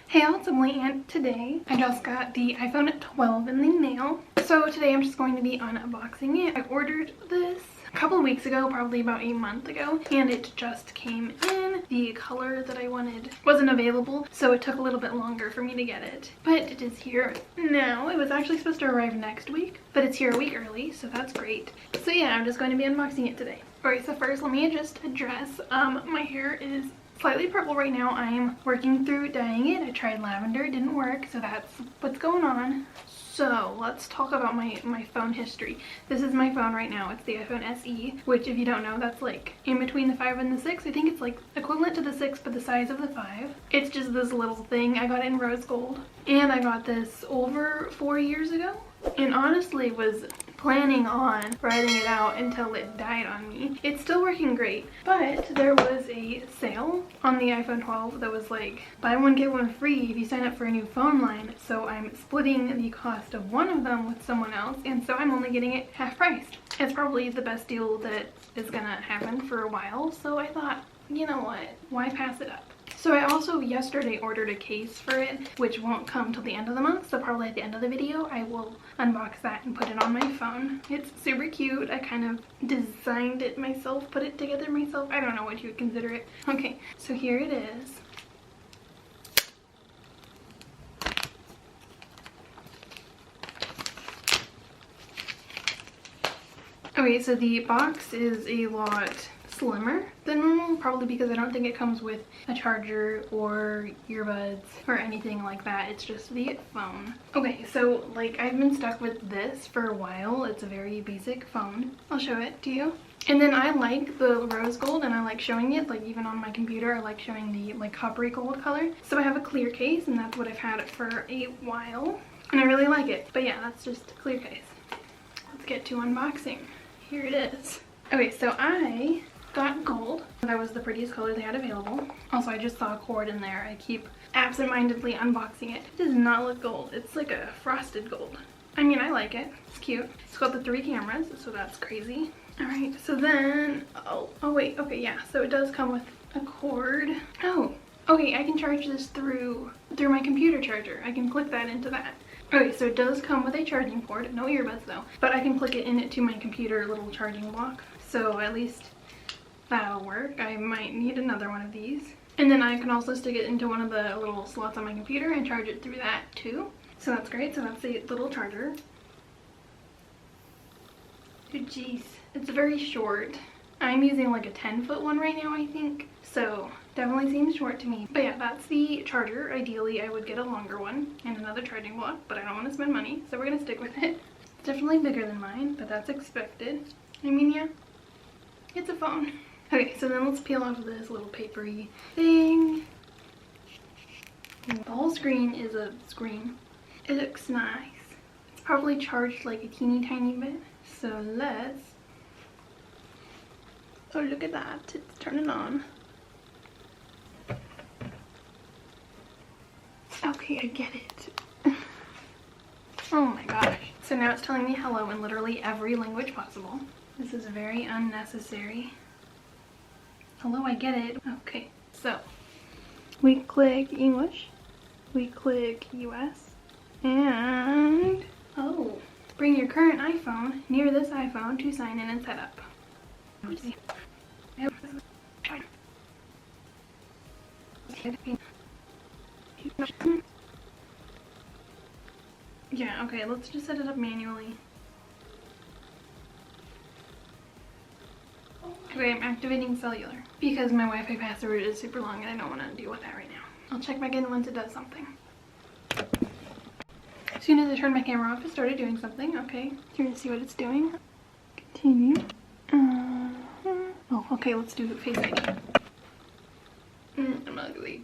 Hey, it's Emily, and today I just got the iPhone 12 in the mail. So today I'm just going to be unboxing it. I ordered this a couple of weeks ago, probably about a month ago, and it just came in. The color that I wanted wasn't available, so it took a little bit longer for me to get it. But it is here now. It was actually supposed to arrive next week, but it's here a week early, so that's great. So yeah, I'm just going to be unboxing it today. Alright, so first let me just address, my hair is slightly purple right now. I am working through dyeing it. I tried lavender, it didn't work, so that's what's going on. So let's talk about my phone history. This is my phone right now. It's the iPhone SE, which if you don't know, that's like in between the 5 and the 6. I think it's like equivalent to the 6 but the size of the 5. It's just this little thing. I got it in rose gold, and I got this over 4 years ago, and honestly was planning on riding it out until it died on me. It's still working great, but there was a sale on the iPhone 12 that was like buy one get one free if you sign up for a new phone line. So I'm splitting the cost of one of them with someone else, and so I'm only getting it half priced. It's probably the best deal that is gonna happen for a while, so I thought, you know what, why pass it up? So I also yesterday ordered a case for it, which won't come till the end of the month, so probably at the end of the video I will unbox that and put it on my phone. It's super cute. I kind of designed it myself, put it together myself. I don't know what you would consider it. Okay, so here it is. Okay, so the box is a lot slimmer than normal, probably because I don't think it comes with a charger or earbuds or anything like that. It's just the phone. Okay, so like I've been stuck with this for a while. It's a very basic phone. I'll show it to you. And then I like the rose gold, and I like showing it, like even on my computer I like showing the like coppery gold color. So I have a clear case, and that's what I've had it for a while, and I really like it. But yeah, that's just a clear case. Let's get to unboxing. Here it is. Okay, so I got gold. That was the prettiest color they had available. Also, I just saw a cord in there. I keep absentmindedly unboxing it. It does not look gold. It's like a frosted gold. I mean, I like it. It's cute. It's got the 3 cameras, so that's crazy. Alright, so then, oh wait, okay, yeah. So it does come with a cord. Oh, okay, I can charge this through my computer charger. I can click that into that. Okay, so it does come with a charging port. No earbuds though. But I can click it in it to my computer little charging block. So at least that'll work. I might need another one of these. And then I can also stick it into one of the little slots on my computer and charge it through that too. So that's great. So that's the little charger. Oh geez, it's very short. I'm using like a 10-foot one right now, I think. So definitely seems short to me. But yeah, that's the charger. Ideally, I would get a longer one and another charging block, but I don't want to spend money, so we're gonna stick with it. It's definitely bigger than mine, but that's expected. I mean, yeah, it's a phone. Okay, so then let's peel off this little papery thing. The whole screen is a screen. It looks nice. It's probably charged like a teeny tiny bit. So let's... Oh, look at that. It's turning on. Okay, I get it. Oh my gosh. So now it's telling me hello in literally every language possible. This is very unnecessary. Hello, I get it. Okay, so we click English, we click US, and oh, bring your current iPhone near this iPhone to sign in and set up. Yeah, okay, let's just set it up manually. Okay, I'm activating cellular because my Wi-Fi password is super long and I don't want to deal with that right now. I'll check back in once it does something. As soon as I turned my camera off, it started doing something. Okay, here to see what it's doing. Continue. Oh, okay, let's do Face ID. I'm ugly.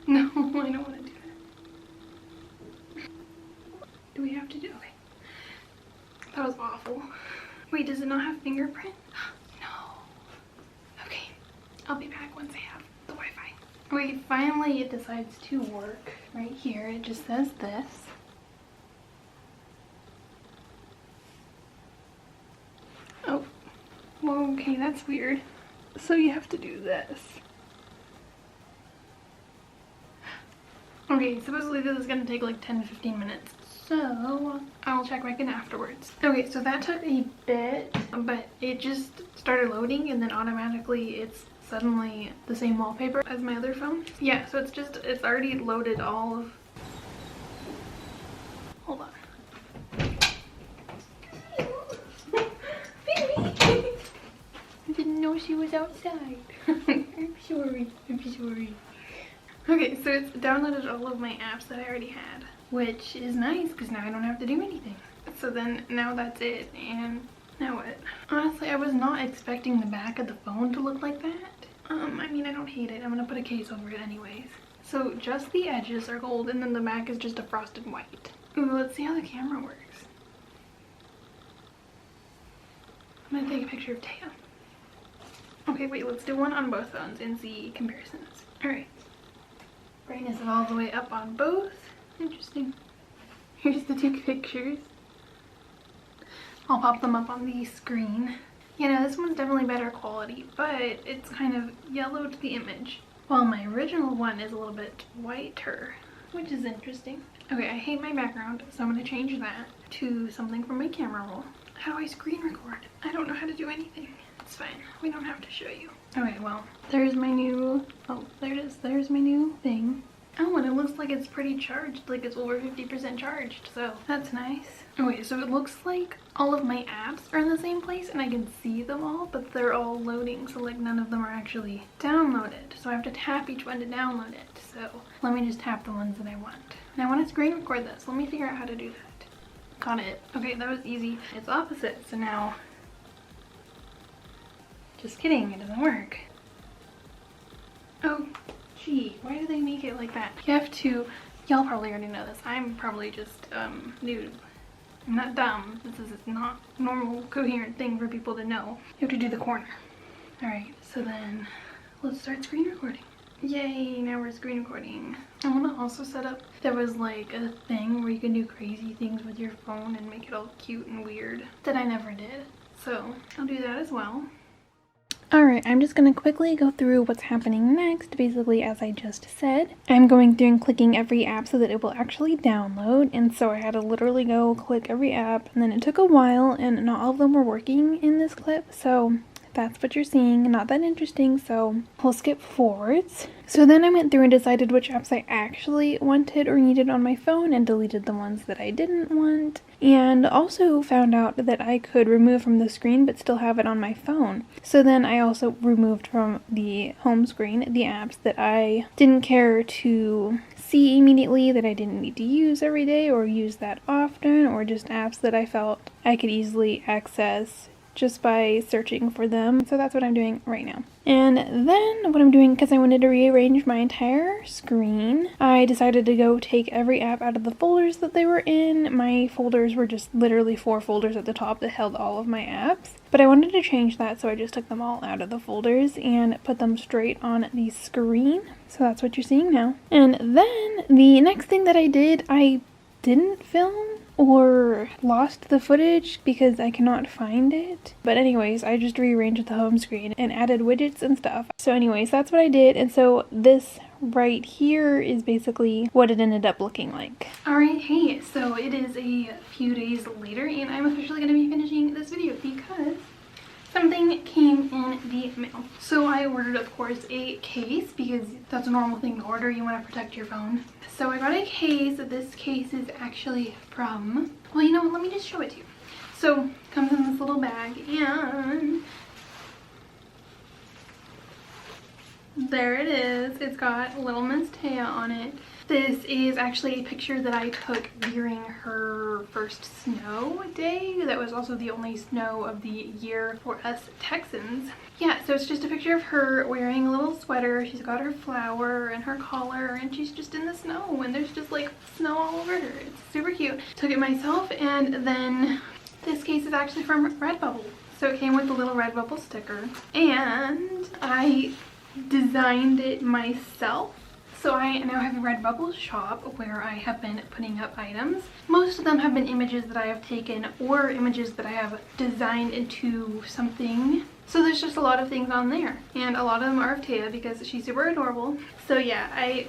No, I don't want to do that. Do we have to do? Okay. That was awful. Wait, does it not have fingerprint? No. Okay, I'll be back once I have the Wi-Fi. Wait, finally it decides to work. Right here, it just says this. Oh, well, okay, that's weird. So you have to do this. Okay, supposedly this is gonna take like 10 to 15 minutes. So I'll check back in afterwards. Okay, so that took a bit, but it just started loading and then automatically it's suddenly the same wallpaper as my other phone. Yeah, so it's already loaded all of... Hold on. Baby! I didn't know she was outside. I'm sorry. Okay, so it's downloaded all of my apps that I already had, which is nice because now I don't have to do anything. So then now that's it, and now what? Honestly, I was not expecting the back of the phone to look like that. I mean, I don't hate it. I'm gonna put a case over it anyways. So just the edges are gold and then the back is just a frosted white. Ooh, let's see how the camera works. I'm gonna take a picture of Taya. Okay, wait, let's do one on both phones and see comparisons. Alright. Brightness is all the way up on both. Interesting. Here's the two pictures. I'll pop them up on the screen. You know, this one's definitely better quality, but it's kind of yellowed the image. While my original one is a little bit whiter, which is interesting. Okay, I hate my background, so I'm going to change that to something from my camera roll. How do I screen record? I don't know how to do anything. It's fine. We don't have to show you. Okay, well, there's my new... Oh, there it is. There's my new thing. Oh, and it looks like it's pretty charged, like it's over 50% charged, so that's nice. Okay, so it looks like all of my apps are in the same place and I can see them all, but they're all loading, so like none of them are actually downloaded. So I have to tap each one to download it. So let me just tap the ones that I want. And I want to screen record this. Let me figure out how to do that. Got it. Okay, that was easy. It's opposite, so now... Just kidding, it doesn't work. Oh. Gee, why do they make it like that? You have to, y'all probably already know this. I'm probably just new. I'm not dumb. This is not a normal coherent thing for people to know. You have to do the corner. Alright, so then let's start screen recording. Yay, now we're screen recording. I want to also set up, there was like a thing where you can do crazy things with your phone and make it all cute and weird that I never did. So I'll do that as well. Alright, I'm just going to quickly go through what's happening next. Basically, as I just said, I'm going through and clicking every app so that it will actually download. And so I had to literally go click every app, and then it took a while and not all of them were working in this clip. So that's what you're seeing. Not that interesting, so we'll skip forwards. So then I went through and decided which apps I actually wanted or needed on my phone and deleted the ones that I didn't want. And also found out that I could remove from the screen but still have it on my phone. So then I also removed from the home screen the apps that I didn't care to see immediately, that I didn't need to use every day or use that often, or just apps that I felt I could easily access just by searching for them. So that's what I'm doing right now. And then what I'm doing, because I wanted to rearrange my entire screen, I decided to go take every app out of the folders that they were in. My folders were just literally 4 folders at the top that held all of my apps. But I wanted to change that, so I just took them all out of the folders and put them straight on the screen. So that's what you're seeing now. And then the next thing that I did, I didn't film or lost the footage because I cannot find it. But anyways, I just rearranged the home screen and added widgets and stuff. So anyways, that's what I did. And so this right here is basically what it ended up looking like. Alright, hey, so it is a few days later and I'm officially going to be finishing this video because something came in the mail. So I ordered, of course, a case because that's a normal thing to order. You want to protect your phone. So I got a case. This case is actually from, well, you know what, let me just show it to you. So it comes in this little bag and there it is. It's got Little Miss Taya on it. This is actually a picture that I took during her first snow day. That was also the only snow of the year for us Texans. Yeah, so it's just a picture of her wearing a little sweater. She's got her flower and her collar and she's just in the snow and there's just like snow all over her. It's super cute. Took it myself, and then This case is actually from Redbubble. So it came with a little Redbubble sticker, and I designed it myself. So I now have a Redbubble shop where I have been putting up items. Most of them have been images that I have taken or images that I have designed into something. So there's just a lot of things on there, and a lot of them are of Taya because she's super adorable. So yeah, I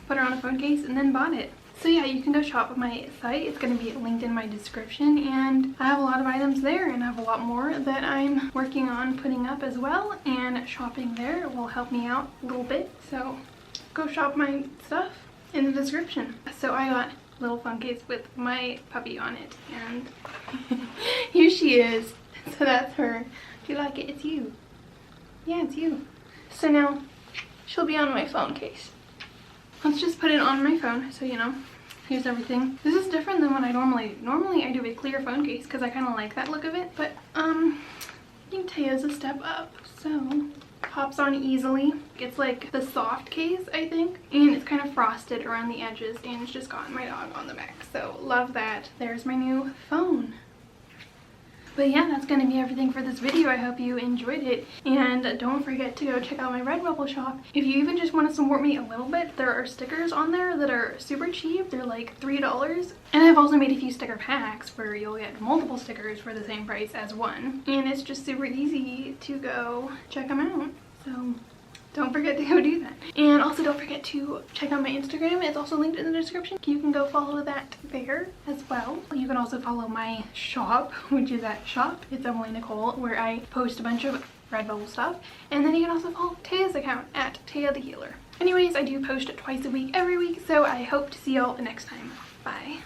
put her on a phone case and then bought it. So yeah, you can go shop at my site. It's going to be linked in my description, and I have a lot of items there, and I have a lot more that I'm working on putting up as well, and shopping there will help me out a little bit. So go shop my stuff in the description. So I got a little phone case with my puppy on it, and here she is. So that's her. Do you like it? It's you. Yeah, it's you. So now she'll be on my phone case. Let's just put it on my phone, so you know, here's everything. This is different than what I normally I do a clear phone case because I kind of like that look of it, but I think Taya's a step up, so pops on easily. It's like the soft case, I think, and it's kind of frosted around the edges, and it's just got my dog on the back, so love that. There's my new phone. But yeah, that's going to be everything for this video. I hope you enjoyed it, and don't forget to go check out my Redbubble shop. If you even just want to support me a little bit, there are stickers on there that are super cheap. They're like $3, and I've also made a few sticker packs where you'll get multiple stickers for the same price as one, and it's just super easy to go check them out. So don't forget to go do that. And also don't forget to check out my Instagram. It's also linked in the description. You can go follow that there as well. You can also follow my shop, which is at Shop It's Emily Nicole, where I post a bunch of Redbubble stuff. And then you can also follow Taya's account at Taya the Healer. Anyways, I do post twice a week, every week, so I hope to see y'all next time. Bye.